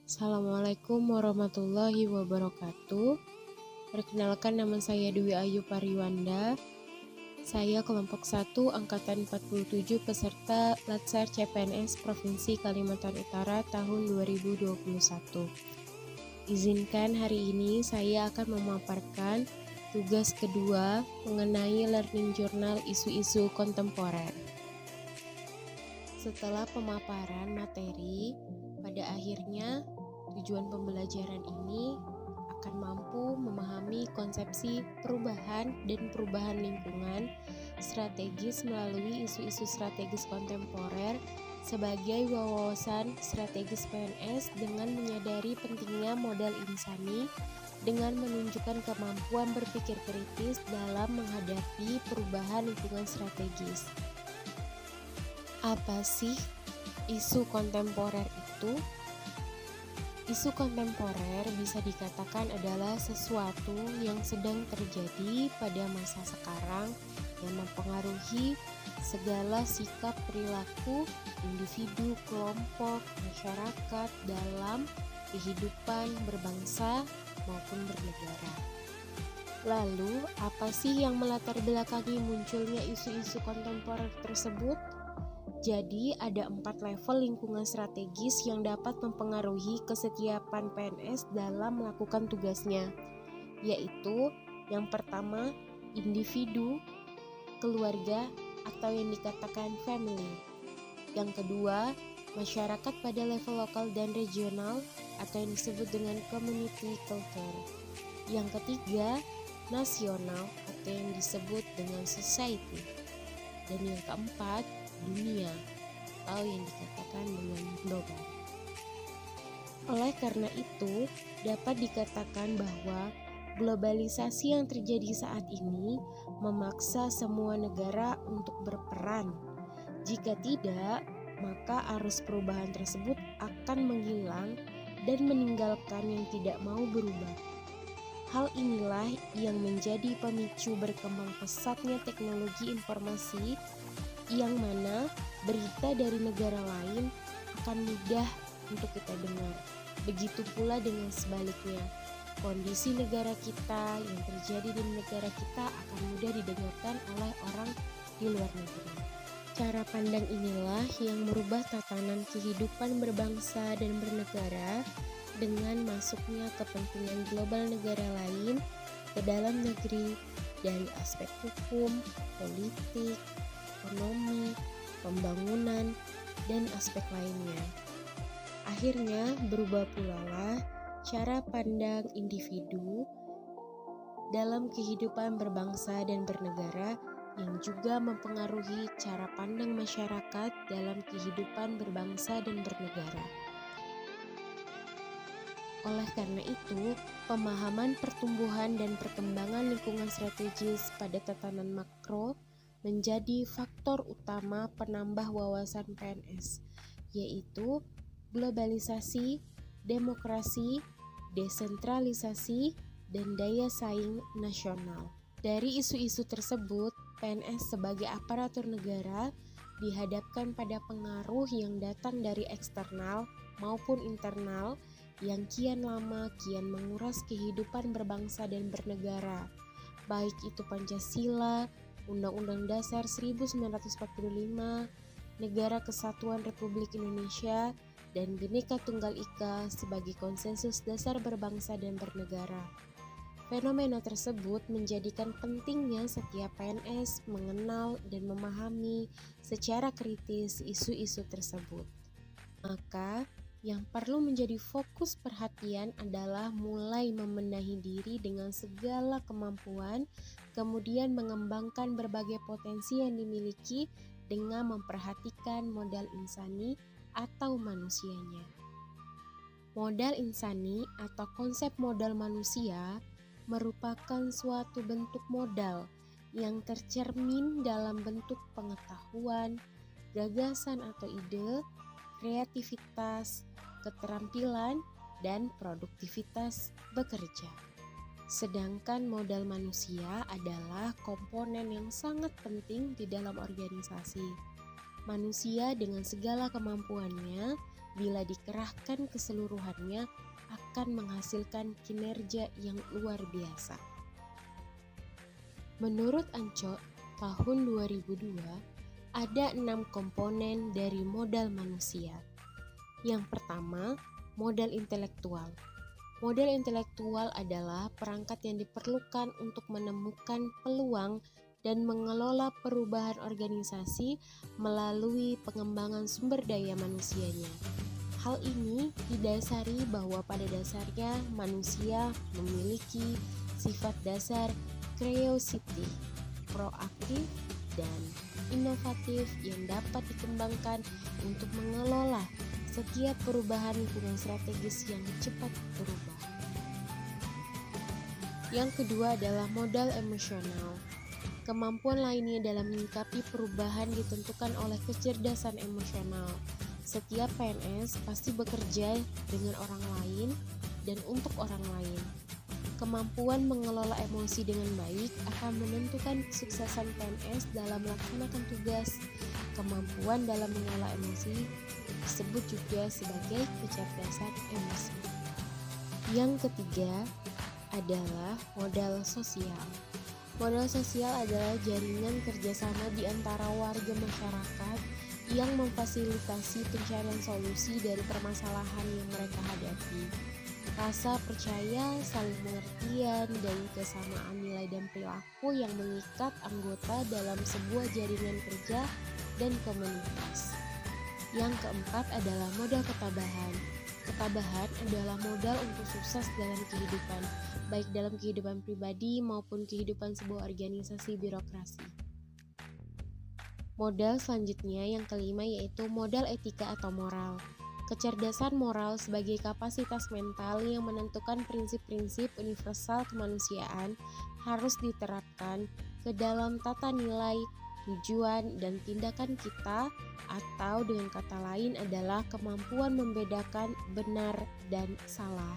Assalamualaikum warahmatullahi wabarakatuh. Perkenalkan, nama saya Dwi Ayu Pariwanda. Saya kelompok 1 angkatan 47 peserta Latsar CPNS Provinsi Kalimantan Utara tahun 2021. Izinkan hari ini saya akan memaparkan tugas kedua mengenai learning journal isu-isu kontemporer. Setelah pemaparan materi, pada akhirnya tujuan pembelajaran ini akan mampu memahami konsepsi perubahan dan perubahan lingkungan strategis melalui isu-isu strategis kontemporer sebagai wawasan strategis PNS dengan menyadari pentingnya modal insani dengan menunjukkan kemampuan berpikir kritis dalam menghadapi perubahan lingkungan strategis. Apa sih isu kontemporer itu? Isu kontemporer bisa dikatakan adalah sesuatu yang sedang terjadi pada masa sekarang yang mempengaruhi segala sikap perilaku individu, kelompok, masyarakat dalam kehidupan berbangsa maupun bernegara. Lalu, apa sih yang melatar belakangi munculnya isu-isu kontemporer tersebut? Jadi, ada 4 level lingkungan strategis yang dapat mempengaruhi kesetiaan PNS dalam melakukan tugasnya, yaitu yang pertama, individu, keluarga, atau yang dikatakan family. Yang kedua, masyarakat pada level lokal dan regional, atau yang disebut dengan community culture. Yang ketiga, nasional, atau yang disebut dengan society. Dan yang keempat, dunia, atau yang dikatakan dengan global. Oleh karena itu, dapat dikatakan bahwa globalisasi yang terjadi saat ini memaksa semua negara untuk berperan. Jika tidak, maka arus perubahan tersebut akan menghilang dan meninggalkan yang tidak mau berubah. Hal inilah yang menjadi pemicu berkembang pesatnya teknologi informasi yang mana berita dari negara lain akan mudah untuk kita dengar. Begitu pula dengan sebaliknya, kondisi negara kita yang terjadi di negara kita akan mudah didengarkan oleh orang di luar negeri. Cara pandang inilah yang merubah tatanan kehidupan berbangsa dan bernegara dengan masuknya kepentingan global negara lain ke dalam negeri dari aspek hukum, politik, ekonomi, pembangunan, dan aspek lainnya. Akhirnya berubah pula lah cara pandang individu dalam kehidupan berbangsa dan bernegara yang juga mempengaruhi cara pandang masyarakat dalam kehidupan berbangsa dan bernegara. Oleh karena itu, pemahaman pertumbuhan dan perkembangan lingkungan strategis pada tatanan makro menjadi faktor utama penambah wawasan PNS, yaitu globalisasi, demokrasi, desentralisasi, dan daya saing nasional. Dari isu-isu tersebut, PNS sebagai aparatur negara dihadapkan pada pengaruh yang datang dari eksternal maupun internal yang kian lama kian menguras kehidupan berbangsa dan bernegara, baik itu Pancasila, Undang-Undang Dasar 1945, Negara Kesatuan Republik Indonesia, dan Bhinneka Tunggal Ika sebagai konsensus dasar berbangsa dan bernegara. Fenomena tersebut menjadikan pentingnya setiap PNS mengenal dan memahami secara kritis isu-isu tersebut. Maka, yang perlu menjadi fokus perhatian adalah mulai membenahi diri dengan segala kemampuan, kemudian mengembangkan berbagai potensi yang dimiliki dengan memperhatikan modal insani atau manusianya. Modal insani atau konsep modal manusia merupakan suatu bentuk modal yang tercermin dalam bentuk pengetahuan, gagasan atau ide, kreativitas, keterampilan, dan produktivitas bekerja. Sedangkan modal manusia adalah komponen yang sangat penting di dalam organisasi. Manusia dengan segala kemampuannya bila dikerahkan keseluruhannya akan menghasilkan kinerja yang luar biasa. Menurut Anco, tahun 2002 ada 6 komponen dari modal manusia. Yang pertama, modal intelektual. Modal intelektual adalah perangkat yang diperlukan untuk menemukan peluang dan mengelola perubahan organisasi melalui pengembangan sumber daya manusianya. Hal ini didasari bahwa pada dasarnya manusia memiliki sifat dasar curiosity, proaktif, dan inovatif yang dapat dikembangkan untuk mengelola setiap perubahan lingkungan strategis yang cepat berubah. Yang kedua adalah modal emosional. Kemampuan lainnya dalam menyikapi perubahan ditentukan oleh kecerdasan emosional. Setiap PNS pasti bekerja dengan orang lain dan untuk orang lain. Kemampuan mengelola emosi dengan baik akan menentukan kesuksesan PNS dalam melaksanakan tugas. Kemampuan dalam mengelola emosi disebut juga sebagai kecerdasan emosi. Yang ketiga adalah modal sosial. Modal sosial adalah jaringan kerjasama di antara warga masyarakat yang memfasilitasi pencarian solusi dari permasalahan yang mereka hadapi. Rasa percaya, saling pengertian, dan kesamaan nilai dan perilaku yang mengikat anggota dalam sebuah jaringan kerja dan komunitas. Yang keempat adalah modal ketabahan. Ketabahan adalah modal untuk sukses dalam kehidupan, baik dalam kehidupan pribadi maupun kehidupan sebuah organisasi birokrasi. Modal selanjutnya yang kelima yaitu modal etika atau moral. Kecerdasan moral sebagai kapasitas mental yang menentukan prinsip-prinsip universal kemanusiaan harus diterapkan ke dalam tata nilai, tujuan, dan tindakan kita, atau dengan kata lain adalah kemampuan membedakan benar dan salah.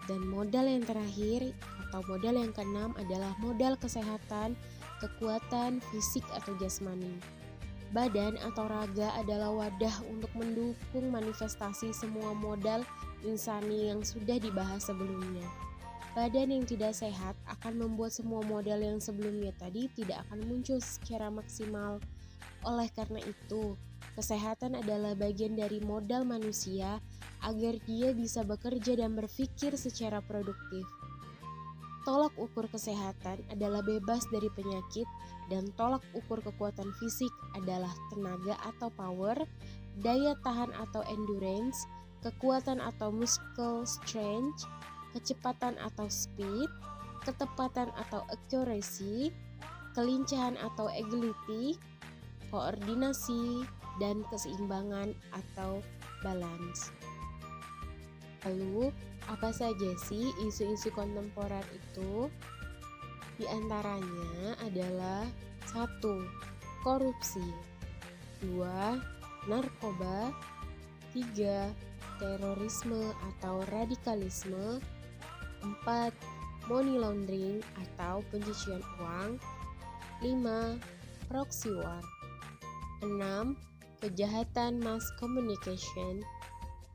Dan modal yang terakhir atau modal yang keenam adalah modal kesehatan, kekuatan fisik atau jasmani. Badan atau raga adalah wadah untuk mendukung manifestasi semua modal insani yang sudah dibahas sebelumnya. Badan yang tidak sehat akan membuat semua modal yang sebelumnya tadi tidak akan muncul secara maksimal. Oleh karena itu, kesehatan adalah bagian dari modal manusia agar dia bisa bekerja dan berpikir secara produktif. Tolak ukur kesehatan adalah bebas dari penyakit, dan tolak ukur kekuatan fisik adalah tenaga atau power, daya tahan atau endurance, kekuatan atau muscle strength, kecepatan atau speed, ketepatan atau accuracy, kelincahan atau agility, koordinasi, dan keseimbangan atau balance. Lalu, apa saja sih isu-isu kontemporer itu? Di antaranya adalah 1. Korupsi, 2. Narkoba, 3. Terorisme atau radikalisme, 4. Money laundering atau pencucian uang, 5. Proxy war, 6. Kejahatan mass communication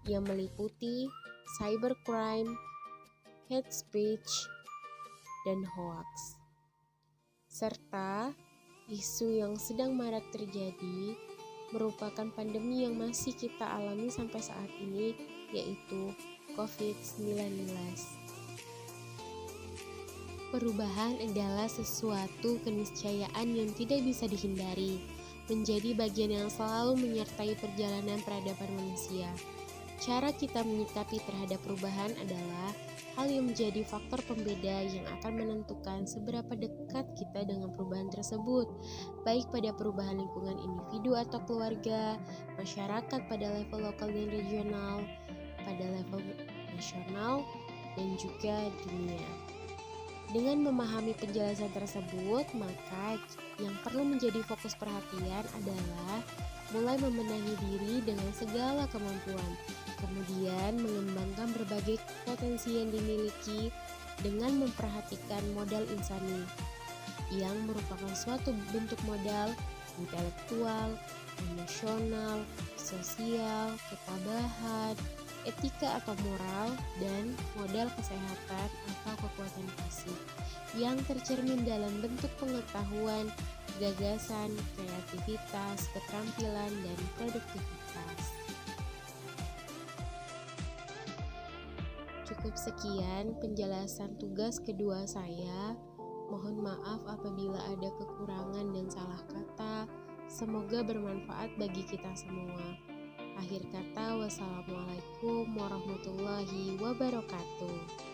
yang meliputi cybercrime, hate speech, dan hoax. Serta isu yang sedang marak terjadi merupakan pandemi yang masih kita alami sampai saat ini, yaitu COVID-19. Perubahan adalah sesuatu keniscayaan yang tidak bisa dihindari, menjadi bagian yang selalu menyertai perjalanan peradaban manusia. Cara kita menyikapi terhadap perubahan adalah hal yang menjadi faktor pembeda yang akan menentukan seberapa dekat kita dengan perubahan tersebut, baik pada perubahan lingkungan individu atau keluarga, masyarakat pada level lokal dan regional, pada level nasional, dan juga dunia. Dengan memahami penjelasan tersebut, maka yang perlu menjadi fokus perhatian adalah mulai membenahi diri dengan segala kemampuan, kemudian mengembangkan berbagai potensi yang dimiliki dengan memperhatikan modal insani, yang merupakan suatu bentuk modal intelektual, emosional, sosial, ketabahan, etika atau moral, dan modal kesehatan atau kekuatan fisik yang tercermin dalam bentuk pengetahuan, gagasan, kreativitas, keterampilan, dan produktivitas. Cukup sekian penjelasan tugas kedua saya. Mohon maaf apabila ada kekurangan dan salah kata. Semoga bermanfaat bagi kita semua. Akhir kata, wassalamualaikum warahmatullahi wabarakatuh.